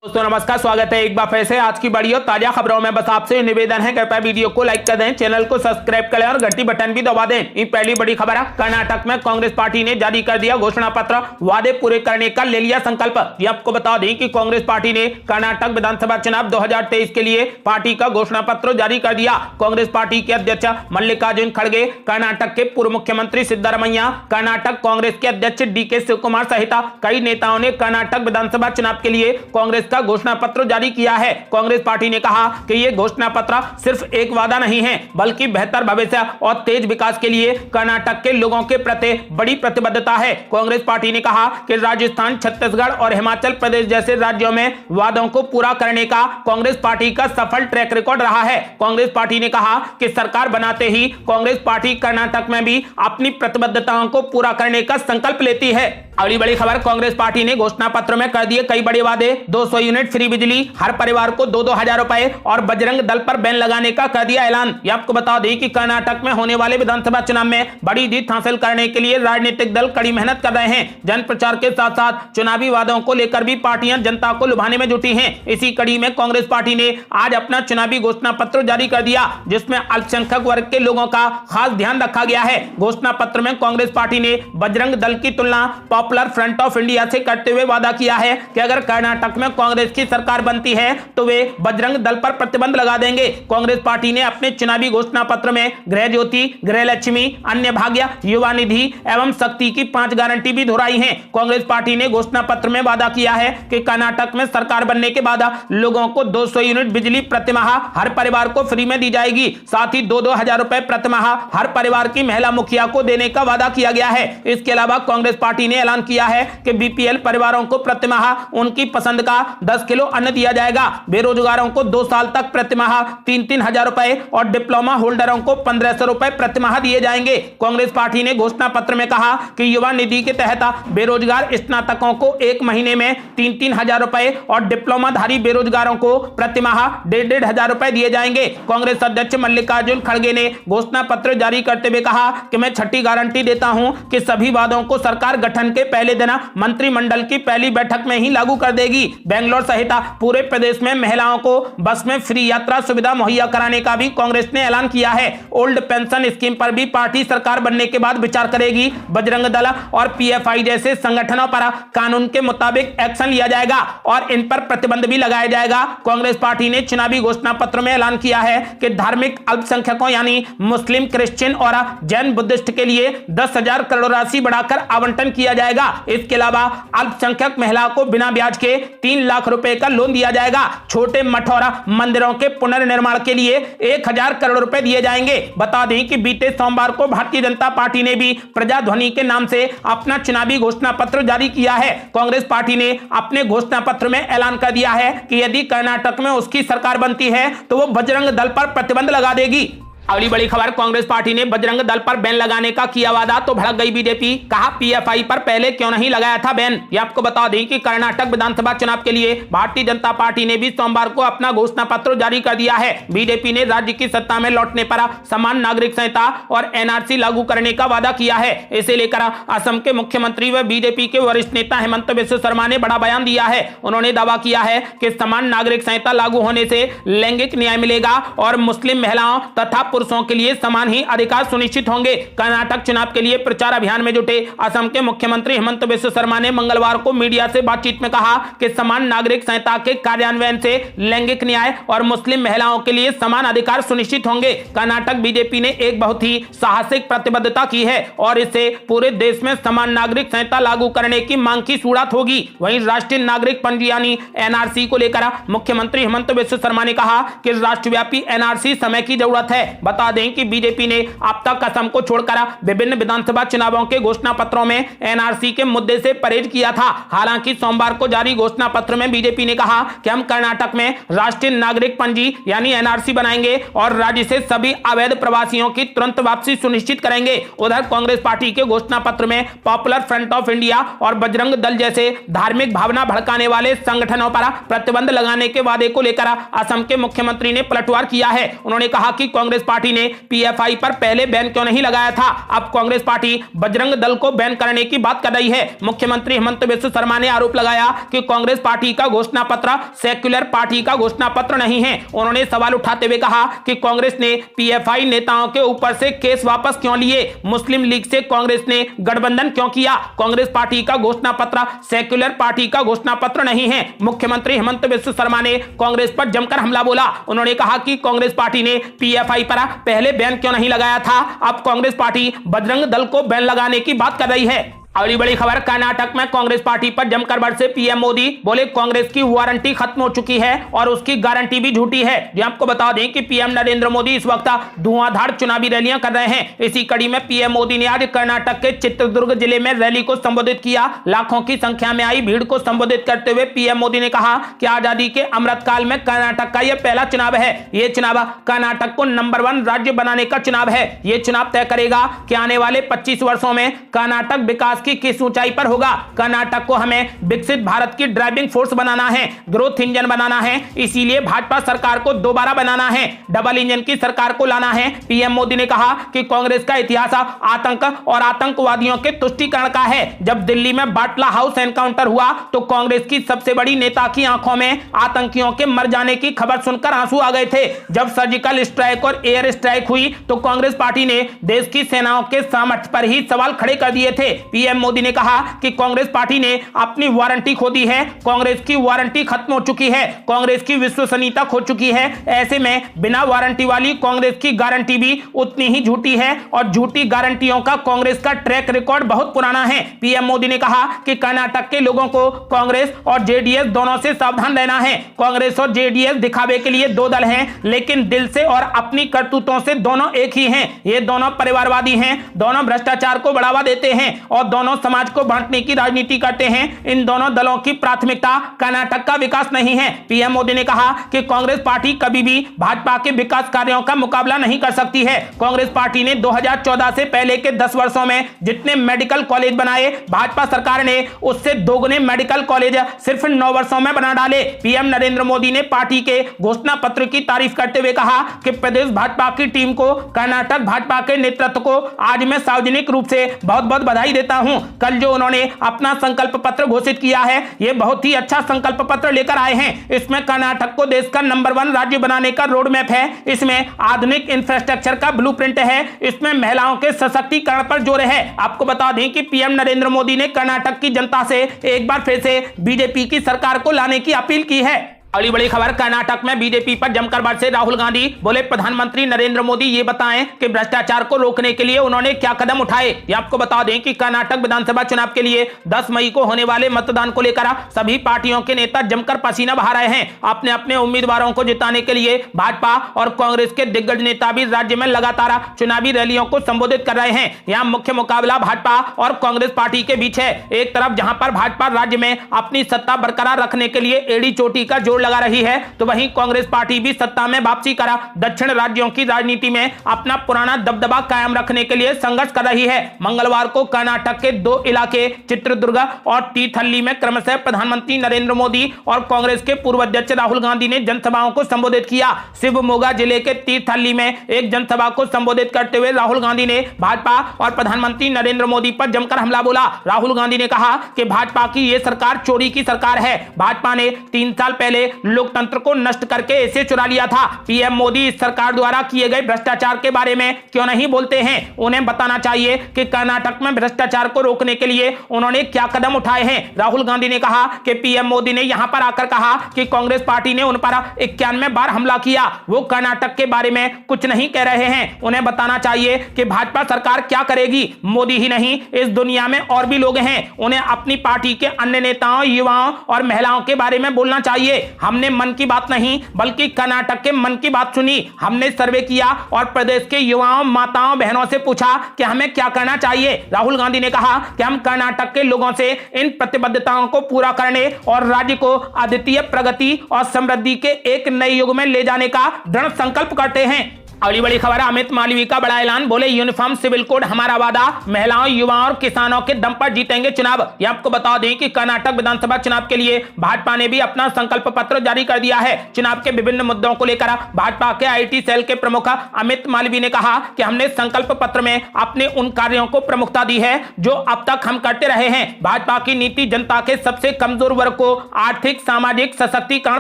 दोस्तों नमस्कार, स्वागत है एक बार फिर से आज की बड़ी और ताजा खबरों में। बस आपसे निवेदन है, कृपया वीडियो को लाइक कर दें, चैनल को सब्सक्राइब करें और घंटी बटन भी दबा दें। इन पहली बड़ी खबर है, कर्नाटक में कांग्रेस पार्टी ने जारी कर दिया घोषणा पत्र, वादे पूरे करने का ले लिया संकल्प। ये आपको बता दें कि कांग्रेस पार्टी ने कर्नाटक विधानसभा चुनाव 2023 के लिए पार्टी का घोषणा पत्र जारी कर दिया। कांग्रेस पार्टी के अध्यक्ष मल्लिकार्जुन खड़गे, कर्नाटक के पूर्व मुख्यमंत्री सिद्धरामैया, कर्नाटक कांग्रेस के अध्यक्ष DK शिवकुमार सहित कई नेताओं ने कर्नाटक विधानसभा चुनाव के लिए कांग्रेस का घोषणा पत्र जारी किया है। कांग्रेस पार्टी ने कहा कि यह घोषणा पत्र सिर्फ एक वादा नहीं है, बल्कि बेहतर भविष्य और तेज विकास के लिए कर्नाटक के लोगों के प्रति बड़ी प्रतिबद्धता है। कांग्रेस पार्टी ने कहा कि राजस्थान, छत्तीसगढ़ और हिमाचल प्रदेश जैसे राज्यों में वादों को पूरा करने का कांग्रेस पार्टी का सफल ट्रैक रिकॉर्ड रहा है। कांग्रेस पार्टी ने कहा कि सरकार बनाते ही कांग्रेस पार्टी कर्नाटक में भी अपनी प्रतिबद्धताओं को पूरा करने का संकल्प लेती है। अगली बड़ी खबर, कांग्रेस पार्टी ने घोषणा पत्र में कर दिए कई बड़े वादे। 200 यूनिट फ्री बिजली, हर परिवार को 2-2 हजार रुपए और बजरंग दल पर बैन लगाने का कर दिया ऐलान। ये आपको बता दें कि कर्नाटक में होने वाले विधानसभा चुनाव में बड़ी जीत हासिल करने के लिए राजनीतिक दल कड़ी मेहनत कर रहे हैं। जन प्रचार के साथ साथ चुनावी वादों को लेकर भी पार्टियां जनता को लुभाने में जुटी हैं। इसी कड़ी में कांग्रेस पार्टी ने आज अपना चुनावी घोषणा पत्र जारी कर दिया, जिसमें अल्पसंख्यक वर्ग के लोगों का खास ध्यान रखा गया है। घोषणा पत्र में कांग्रेस पार्टी ने बजरंग दल की तुलना पॉपुलर फ्रंट ऑफ इंडिया से करते हुए वादा किया है कि अगर कर्नाटक में कांग्रेस की सरकार बनती है तो वे बजरंग दल पर प्रतिबंध लगा देंगे। कांग्रेस पार्टी ने अपने चुनावी घोषणा पत्र में गृह ज्योति, गृह लक्ष्मी, अन्य भाग्य, युवा निधि एवं शक्ति की 5 गारंटी भी दोहराई हैं। कांग्रेस पार्टी ने घोषणा पत्र में वादा किया है कि कर्नाटक में सरकार बनने के बाद लोगों को 200 यूनिट बिजली प्रतिमाह हर परिवार को फ्री में दी जाएगी। साथ ही 2-2 हजार रुपए प्रतिमाह हर परिवार की महिला मुखिया को देने का वादा किया गया है। इसके अलावा कांग्रेस पार्टी ने ऐलान किया है कि BPL परिवारों को प्रतिमाह उनकी पसंद का 10 किलो अन्न दिया जाएगा। बेरोजगारों को 2 साल तक प्रतिमाह 3-3 हजार रुपए और डिप्लोमा होल्डरों को 1500 रुपए प्रतिमाह दिए जाएंगे। कांग्रेस पार्टी ने घोषणा पत्र में कहा कि युवा निधि के तहत बेरोजगार स्नातकों को 1 महीने में 3-3 हजार रुपए और डिप्लोमाधारी बेरोजगारों को प्रतिमाह 1.5 हजार रुपए दिए जाएंगे। कांग्रेस अध्यक्ष मल्लिकार्जुन खड़गे ने घोषणा पत्र जारी करते हुए कहा कि मैं छठी गारंटी देता हूं कि सभी वादों को सरकार गठन के पहले दिन मंत्रिमंडल की पहली बैठक में ही लागू कर देगी। बेंगलोर सहित पूरे प्रदेश में महिलाओं को बस में फ्री यात्रा सुविधा मुहैया कराने का भी कांग्रेस ने ऐलान किया है। ओल्ड पेंशन स्कीम पर भी पार्टी सरकार बनने के बाद विचार करेगी। बजरंग दल और PFI जैसे संगठनों पर कानून के मुताबिक एक्शन लिया जाएगा और इन पर प्रतिबंध भी लगाया जाएगा। कांग्रेस पार्टी ने चुनावी घोषणा पत्र में ऐलान किया है कि धार्मिक अल्पसंख्यकों यानी मुस्लिम, क्रिश्चियन और जैन बुद्धिस्ट के लिए 10,000 करोड़ राशि बढ़ाकर आवंटन किया जाएगा। इसके अलावा अल्पसंख्यक महिला को बिना ब्याज के 3 लाख रुपए का लोन दिया जाएगा। छोटे मठ और मंदिरों के पुनर्निर्माण के लिए 1,000 करोड़ रुपए दिए जाएंगे। बता दें कि बीते सोमवार को भारतीय जनता पार्टी ने भी प्रजाध्वनि के नाम से अपना चुनावी घोषणा पत्र जारी किया है। कांग्रेस पार्टी ने अपने घोषणा पत्र में ऐलान कर दिया है कि यदि कर्नाटक में उसकी सरकार बनती है तो वो बजरंग दल पर प्रतिबंध लगा देगी। अगली बड़ी खबर, कांग्रेस पार्टी ने बजरंग दल पर बैन लगाने का किया वादा तो भड़क गई बीजेपी। कहा PFI पर पहले क्यों नहीं लगाया था बैन। ये आपको बता दें कि कर्नाटक विधानसभा चुनाव के लिए भारतीय जनता पार्टी ने भी सोमवार को अपना घोषणा पत्र जारी कर दिया है। बीजेपी ने राज्य की सत्ता में लौटने पर समान नागरिक संहिता और NRC लागू करने का वादा किया है। इसे लेकर असम के मुख्यमंत्री व बीजेपी के वरिष्ठ नेता हेमंत बिस्व शर्मा ने बड़ा बयान दिया है। उन्होंने दावा किया है कि समान नागरिक संहिता लागू होने से लैंगिक न्याय मिलेगा और मुस्लिम महिलाओं तथा पुरुषों के लिए समान ही अधिकार सुनिश्चित होंगे। कर्नाटक चुनाव के लिए प्रचार अभियान में जुटे असम के मुख्यमंत्री हेमंत बिस्व शर्मा ने मंगलवार को मीडिया से बातचीत में कहा कि समान नागरिक संहिता के कार्यान्वयन से लैंगिक न्याय और मुस्लिम महिलाओं के लिए समान अधिकार सुनिश्चित होंगे। कर्नाटक बीजेपी ने एक बहुत ही साहसिक प्रतिबद्धता की है और इससे पूरे देश में समान नागरिक संहिता लागू करने की मांग की शुरुआत होगी। वहीं राष्ट्रीय नागरिक पंजी यानी NRC को लेकर मुख्यमंत्री हेमंत बिस्व शर्मा ने कहा कि राष्ट्रव्यापी NRC समय की जरूरत है। बता दें कि बीजेपी ने अब तक असम को छोड़कर विभिन्न विधानसभा चुनावों के घोषणा पत्रों में NRC के मुद्दे से परहेज किया था। हालांकि सोमवार को जारी घोषणा पत्र में बीजेपी ने कहा कि हम कर्नाटक में राष्ट्रीय नागरिक पंजी यानी NRC बनाएंगे और राज्य से सभी अवैध प्रवासियों की तुरंत वापसी सुनिश्चित करेंगे। उधर कांग्रेस पार्टी के घोषणा पत्र में पॉपुलर फ्रंट ऑफ इंडिया और बजरंग दल जैसे धार्मिक भावना भड़काने वाले संगठनों पर प्रतिबंध लगाने के वादे को लेकर असम के मुख्यमंत्री ने पलटवार किया है। उन्होंने कहा कि कांग्रेस पार्टी ने पीएफआई पर पहले बैन क्यों नहीं लगाया था। अब कांग्रेस पार्टी बजरंग दल को बैन करने की बात कर रही है। मुख्यमंत्री हेमंत बिस्व शर्मा ने आरोप लगाया कि कांग्रेस पार्टी का घोषणा पत्र सेक्युलर पार्टी का घोषणा पत्र नहीं है। उन्होंने सवाल उठाते हुए कहा कि कांग्रेस ने पीएफआई नेताओं के ऊपर से केस वापस क्यों लिए, मुस्लिम लीग से कांग्रेस ने गठबंधन क्यों किया। कांग्रेस पार्टी का घोषणा पत्र सेक्युलर पार्टी का घोषणा पत्र नहीं है। मुख्यमंत्री हेमंत बिस्व शर्मा ने कांग्रेस पर जमकर हमला बोला। उन्होंने कहा कि कांग्रेस पार्टी ने पीएफआई पर पहले बैन क्यों नहीं लगाया था। अब कांग्रेस पार्टी बजरंग दल को बैन लगाने की बात कर रही है। अगली बड़ी खबर, कर्नाटक में कांग्रेस पार्टी पर जमकर बरसे पीएम मोदी। बोले कांग्रेस की वारंटी खत्म हो चुकी है और उसकी गारंटी भी झूठी है। जी आपको बता दें कि पीएम नरेंद्र मोदी इस वक्त धुआंधार चुनावी रैलियां कर रहे हैं। इसी कड़ी में पीएम मोदी ने आज कर्नाटक के चित्रदुर्ग जिले में रैली को संबोधित किया। लाखों की संख्या में आई भीड़ को संबोधित करते हुए पीएम मोदी ने कहा कि आजादी के अमृतकाल में कर्नाटक का यह पहला चुनाव है। यह चुनाव कर्नाटक को नंबर 1 राज्य बनाने का चुनाव है। यह चुनाव तय करेगा कि आने वाले 25 वर्षों में कर्नाटक विकास की किस ऊंचाई पर होगा। कर्नाटक को हमें विकसित भारत की ड्राइविंग फोर्स बनाना है, ग्रोथ इंजन बनाना है। इसीलिए भाजपा सरकार को दोबारा बनाना है, डबल इंजन की सरकार को लाना है। पीएम मोदी ने कहा कि कांग्रेस का इतिहास आतंक और आतंकवादियों के तुष्टीकरण का है। जब दिल्ली में बाटला हाउस एनकाउंटर हुआ तो कांग्रेस की सबसे बड़ी नेता की आंखों में आतंकियों के मर जाने की खबर सुनकर आंसू आ गए थे। जब सर्जिकल स्ट्राइक और एयर स्ट्राइक हुई तो कांग्रेस पार्टी ने देश की सेनाओं के सामर्थ्य पर ही सवाल खड़े कर दिए थे। पीएम मोदी ने कहा कि कांग्रेस पार्टी ने अपनी वारंटी खो दी है। कांग्रेस की वारंटी खत्म हो चुकी है, कांग्रेस की विश्वसनीयता खो चुकी है। ऐसे में बिना वारंटी वाली कांग्रेस की गारंटी भी उतनी ही झूठी है और झूठी गारंटियों का कांग्रेस का ट्रैक रिकॉर्ड बहुत पुराना है। पीएम मोदी ने कहा कि कर्नाटक के लोगों को कांग्रेस और जेडीएस दोनों से सावधान रहना है। कांग्रेस और जेडीएस दिखावे के लिए दो दल हैं, लेकिन दिल से और अपनी करतूतों से दोनों एक ही हैं। ये दोनों परिवारवादी हैं, दोनों भ्रष्टाचार को बढ़ावा देते हैं और दोनों समाज को बांटने की राजनीति करते हैं। इन दोनों दलों की प्राथमिकता कर्नाटक का विकास नहीं है। पीएम मोदी ने कहा कि कांग्रेस पार्टी कभी भी भाजपा के विकास कार्यों का मुकाबला नहीं कर सकती है। कांग्रेस पार्टी ने 2014 से पहले के 10 वर्षों में जितने मेडिकल कॉलेज बनाए, भाजपा सरकार ने उससे दोगुने मेडिकल कॉलेज सिर्फ 9 वर्षों में बना डाले। पीएम नरेंद्र मोदी ने पार्टी के घोषणा पत्र की तारीफ करते हुए कहा कि प्रदेश भाजपा की टीम को, कर्नाटक भाजपा के नेतृत्व को आज मैं सार्वजनिक रूप से बहुत बहुत बधाई देता हूं। कल जो उन्होंने अपना संकल्प पत्र घोषित किया है, यह बहुत ही अच्छा संकल्प पत्र लेकर आए हैं। इसमें कर्नाटक को देश का नंबर 1 राज्य बनाने का रोड मैप है। इसमें आधुनिक इंफ्रास्ट्रक्चर का ब्लूप्रिंट है। इसमें महिलाओं के सशक्तिकरण पर जोर है। आपको बता दें कि पीएम नरेंद्र मोदी ने कर्नाटक की जनता से एक बार फिर से बीजेपी की सरकार को लाने की अपील की है। अगली बड़ी खबर, कर्नाटक में बीजेपी पर जमकर बरसे राहुल गांधी। बोले प्रधानमंत्री नरेंद्र मोदी ये बताएं कि भ्रष्टाचार को रोकने के लिए उन्होंने क्या कदम उठाए। ये आपको बता दें कि कर्नाटक विधानसभा चुनाव के लिए 10 मई को होने वाले मतदान को लेकर सभी पार्टियों के नेता जमकर पसीना बहा रहे हैं। अपने अपने उम्मीदवारों को जिताने के लिए भाजपा और कांग्रेस के दिग्गज नेता भी राज्य में लगातार चुनावी रैलियों को संबोधित कर रहे हैं। यहाँ मुख्य मुकाबला भाजपा और कांग्रेस पार्टी के बीच है। एक तरफ जहां पर भाजपा राज्य में अपनी सत्ता बरकरार रखने के लिए एड़ी चोटी का जोर लगा रही है, तो वहीं कांग्रेस पार्टी भी सत्ता में वापसी कर दक्षिण राज्यों की राजनीति में अपना पुराना दबदबा कायम रखने के लिए संघर्ष कर रही है। मंगलवार को कर्नाटक के 2 इलाके चित्रदुर्ग और तीर्थहल्ली में क्रमशः प्रधानमंत्री नरेंद्र मोदी और कांग्रेस के पूर्व अध्यक्ष राहुल गांधी ने जनसभाओं को संबोधित किया। शिवमोगा जिले के तीर्थहल्ली में एक जनसभा को संबोधित करते हुए राहुल गांधी ने भाजपा और प्रधानमंत्री नरेंद्र मोदी पर जमकर हमला बोला। राहुल गांधी ने कहा कि भाजपा की यह सरकार चोरी की सरकार है। भाजपा ने 3 साल पहले लोकतंत्र को नष्ट करके इसे चुरा लिया था। पीएम मोदी इस सरकार द्वारा किए गए भ्रष्टाचार के बारे में क्यों नहीं बोलते हैं। उन्हें बताना चाहिए कि कर्नाटक में भ्रष्टाचार को रोकने के लिए उन्होंने क्या कदम उठाए हैं। राहुल गांधी ने कहा कि पीएम मोदी ने यहां पर आकर कहा कि कांग्रेस पार्टी ने उन पर 91 बार हमला किया। वो कर्नाटक के बारे में कुछ नहीं कह रहे हैं। उन्हें बताना चाहिए कि भाजपा सरकार क्या करेगी। मोदी ही नहीं, इस दुनिया में और भी लोग हैं। उन्हें अपनी पार्टी के अन्य नेताओं, युवाओं और महिलाओं के बारे में बोलना चाहिए। हमने मन की बात नहीं बल्कि कर्नाटक के मन की बात सुनी। हमने सर्वे किया और प्रदेश के युवाओं, माताओं, बहनों से पूछा कि हमें क्या करना चाहिए। राहुल गांधी ने कहा कि हम कर्नाटक के लोगों से इन प्रतिबद्धताओं को पूरा करने और राज्य को अद्वितीय प्रगति और समृद्धि के एक नए युग में ले जाने का दृढ़ संकल्प करते हैं। अगली बड़ी खबर, अमित मालवीय का बड़ा ऐलान, बोले यूनिफॉर्म सिविल कोड हमारा वादा, महिलाओं, युवाओं और किसानों के दम पर जीतेंगे चुनाव। ये आपको बता दें कि कर्नाटक विधानसभा चुनाव के लिए भाजपा ने भी अपना संकल्प पत्र जारी कर दिया है। चुनाव के विभिन्न मुद्दों को लेकर भाजपा के आईटी सेल के प्रमुख अमित मालवीय ने कहा कि हमने संकल्प पत्र में अपने उन कार्यों को प्रमुखता दी है जो अब तक हम करते रहे हैं। भाजपा की नीति जनता के सबसे कमजोर वर्ग को आर्थिक सामाजिक सशक्तिकरण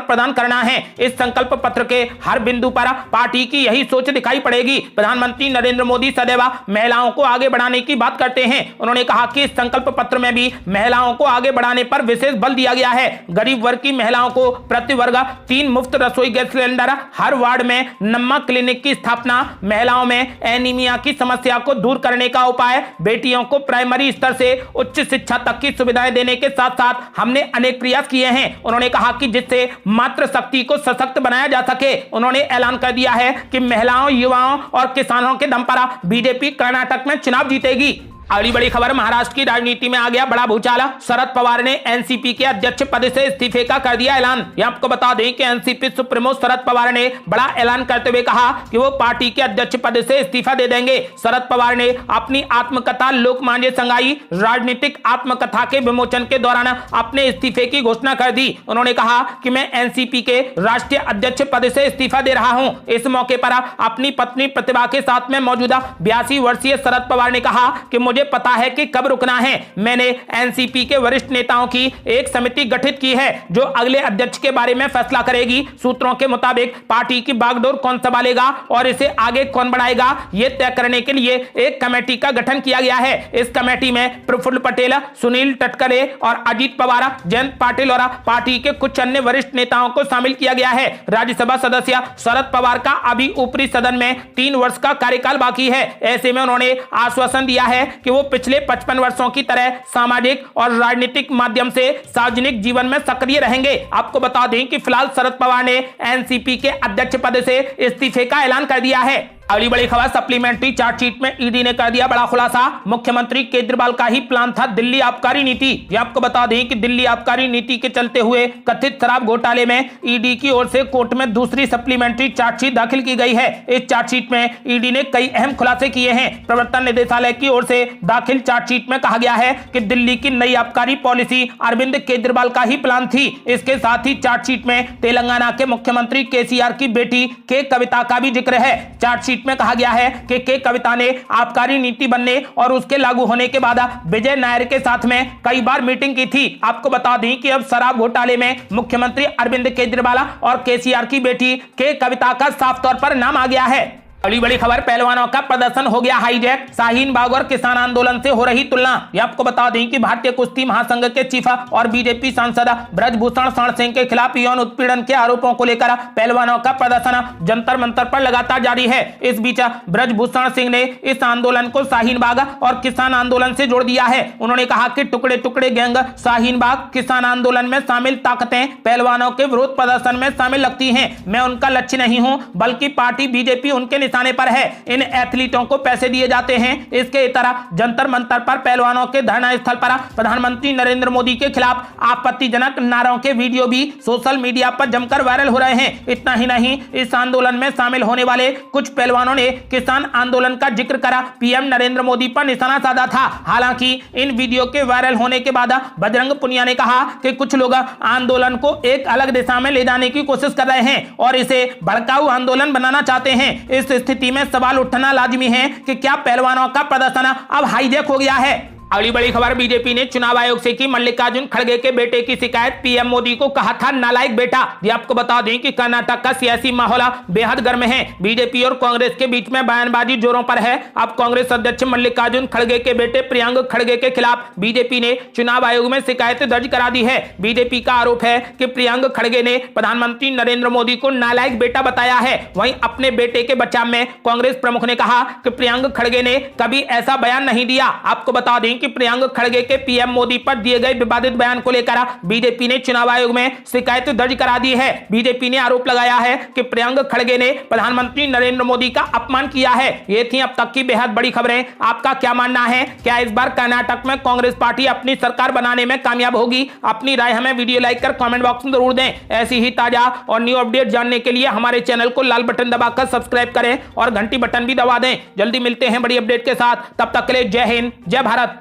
प्रदान करना है। इस संकल्प पत्र के हर बिंदु पर पार्टी की यही सोच दिखाई पड़ेगी। प्रधानमंत्री नरेंद्र मोदी सदैव महिलाओं को आगे बढ़ाने की बात करते हैं। उन्होंने कहा कि इस संकल्प पत्र में भी महिलाओं को आगे बढ़ाने पर विशेष बल दिया गया है। गरीब वर्ग की महिलाओं को प्रति वर्ग 3 मुफ्त रसोई गैस सिलेंडर, हर वार्ड में नम्मा क्लिनिक की स्थापना, महिलाओं में एनीमिया की समस्या को दूर करने का उपाय, बेटियों को प्राइमरी स्तर से उच्च शिक्षा तक की सुविधाएं देने के साथ साथ हमने अनेक प्रयास किए हैं। उन्होंने कहा कि जिससे मातृ शक्ति को सशक्त बनाया जा सके। उन्होंने ऐलान कर दिया है कि महिलाओं, युवाओं और किसानों के दम पर बीजेपी कर्नाटक में चुनाव जीतेगी। अगली बड़ी खबर, महाराष्ट्र की राजनीति में आ गया बड़ा भूचाल, शरद पवार ने एनसीपी के अध्यक्ष पद से इस्तीफे का कर दिया ऐलान। यह आपको बता दें कि एनसीपी सुप्रीमो शरद पवार ने बड़ा ऐलान करते हुए कहा कि वो पार्टी के अध्यक्ष पद से इस्तीफा दे देंगे। शरद पवार ने अपनी आत्मकथा लोकमान्य संगाई राजनीतिक आत्मकथा के विमोचन के दौरान अपने इस्तीफे की घोषणा कर दी। उन्होंने कहा कि मैं एनसीपी के राष्ट्रीय अध्यक्ष पद से इस्तीफा दे रहा हूं। इस मौके पर अपनी पत्नी प्रतिभा के साथ में मौजूदा 82 वर्षीय शरद पवार ने कहा कि मुझे पता है कि कब रुकना है। मैंने एनसीपी के वरिष्ठ नेताओं की एक समिति गठित की है जो अगले अध्यक्ष के बारे में फैसला करेगी। सूत्रों के मुताबिक पार्टी की बागडोर कौन संभालेगा और इसे आगे कौन बढ़ाएगा, यह तय करने के लिए एक कमेटी का गठन किया गया है। इस कमेटी में प्रफुल्ल पटेल, सुनील तटकरे और अजीत पवार, जयंत पाटिल और पार्टी के कुछ अन्य वरिष्ठ नेताओं को शामिल किया गया है। राज्यसभा सदस्य शरद पवार का अभी ऊपरी सदन में 3 वर्ष का कार्यकाल बाकी है। ऐसे में उन्होंने आश्वासन दिया है कि वो पिछले 55 वर्षों की तरह सामाजिक और राजनीतिक माध्यम से सार्वजनिक जीवन में सक्रिय रहेंगे। आपको बता दें कि फिलहाल शरद पवार ने एनसीपी के अध्यक्ष पद से इस्तीफे का ऐलान कर दिया है। अगली बड़ी खबर, सप्लीमेंट्री चार्जशीट में ईडी ने कर दिया बड़ा खुलासा। मुख्यमंत्री केजरीवाल का ही प्लान था दिल्ली आबकारी नीति। ये आपको बता दें कि दिल्ली आबकारी नीति के चलते हुए कथित शराब घोटाले में ईडी की ओर से कोर्ट में दूसरी सप्लीमेंट्री चार्जशीट दाखिल की गई है। इस चार्जशीट में ईडी ने कई अहम खुलासे किए हैं। प्रवर्तन निदेशालय की ओर से दाखिल चार्जशीट में कहा गया है कि दिल्ली की नई आबकारी पॉलिसी अरविंद केजरीवाल का ही प्लान थी। इसके साथ ही चार्जशीट में तेलंगाना के मुख्यमंत्री केसीआर की बेटी के कविता का भी जिक्र है। चार्जशीट में कहा गया है कि के कविता ने आबकारी नीति बनने और उसके लागू होने के बाद विजय नायर के साथ में कई बार मीटिंग की थी। आपको बता दें कि अब शराब घोटाले में मुख्यमंत्री अरविंद केजरीवाल और केसीआर की बेटी के कविता का साफ तौर पर नाम आ गया है। अगली बड़ी खबर, पहलवानों का प्रदर्शन हो गया हाईजैक, शाहीन बाग और किसान आंदोलन से हो रही तुलना। यह आपको बता दें कि भारतीय कुश्ती महासंघ के चीफ और बीजेपी सांसद ब्रजभूषण शरण सिंह के खिलाफ यौन उत्पीड़न के आरोपों को लेकर पहलवानों का प्रदर्शन जंतर मंतर पर लगातार जारी है। इस बीच ब्रजभूषण सिंह ने इस आंदोलन को शाहीन बाग और किसान आंदोलन से जोड़ दिया है। उन्होंने कहा कि टुकड़े टुकड़े गैंग शाहीन बाग किसान आंदोलन में शामिल ताकतें पहलवानों के विरोध प्रदर्शन में शामिल लगती है। मैं उनका लक्ष्य नहीं हूं, बल्कि पार्टी बीजेपी उनके निशाने पर है। इन एथलीटों को पैसे दिए जाते हैं। इसके तरह जंतर मंतर पर पहलवानों के धरना स्थल पर प्रधानमंत्री नरेंद्र मोदी के खिलाफ आपत्तिजनक नारों के वीडियो भी सोशल मीडिया पर जमकर वायरल हो रहे हैं। इतना ही नहीं, इस आंदोलन में शामिल होने वाले कुछ पहलवानों ने किसान आंदोलन का जिक्र करा पीएम नरेंद्र मोदी पर निशाना साधा था। हालांकि इन वीडियो के वायरल होने के बाद बजरंग पुनिया ने कहा कि कुछ लोग आंदोलन को एक अलग दिशा में ले जाने की कोशिश कर रहे हैं और इसे भड़काऊ आंदोलन बनाना चाहते हैं। इस स्थिति में सवाल उठना लाजमी है कि क्या पहलवानों का प्रदर्शन अब हाईजैक हो गया है। अगली बड़ी खबर, बीजेपी ने चुनाव आयोग से की मल्लिकार्जुन खड़गे के बेटे की शिकायत, पीएम मोदी को कहा था नालायक बेटा। ये आपको बता दें कि कर्नाटक का सियासी माहौल बेहद गर्म है। बीजेपी और कांग्रेस के बीच में बयानबाजी जोरों पर है। अब कांग्रेस अध्यक्ष मल्लिकार्जुन खड़गे के बेटे प्रियंक खड़गे के खिलाफ बीजेपी ने चुनाव आयोग में शिकायत दर्ज करा दी है। बीजेपी का आरोप है कि प्रियंक खड़गे ने प्रधानमंत्री नरेंद्र मोदी को नालायक बेटा बताया है। वहीं अपने बेटे के बचाव में कांग्रेस प्रमुख ने कहा कि प्रियंक खड़गे ने कभी ऐसा बयान नहीं दिया। आपको बता दें कि प्रियंक खड़गे के पीएम मोदी पर दिए गए विवादित बयान को लेकर बीजेपी ने चुनाव आयोग में शिकायत दर्ज करा दी है। बीजेपी ने आरोप लगाया है कि प्रियंक खड़गे ने प्रधानमंत्री नरेंद्र मोदी का अपमान किया है। ये थी अब तक की बेहद बड़ी खबरें। आपका क्या मानना है? क्या इस बार कर्नाटक में कांग्रेस पार्टी अपनी सरकार बनाने में कामयाब होगी? अपनी राय हमें वीडियो लाइक कर कमेंट बॉक्स में जरूर दें। ऐसी ही ताजा और न्यू अपडेट जानने के लिए हमारे चैनल को लाल बटन दबाकर सब्सक्राइब करें और घंटी बटन भी दबा दें। जल्दी मिलते हैं बड़ी अपडेट के साथ। तब तक के लिए जय हिंद, जय भारत।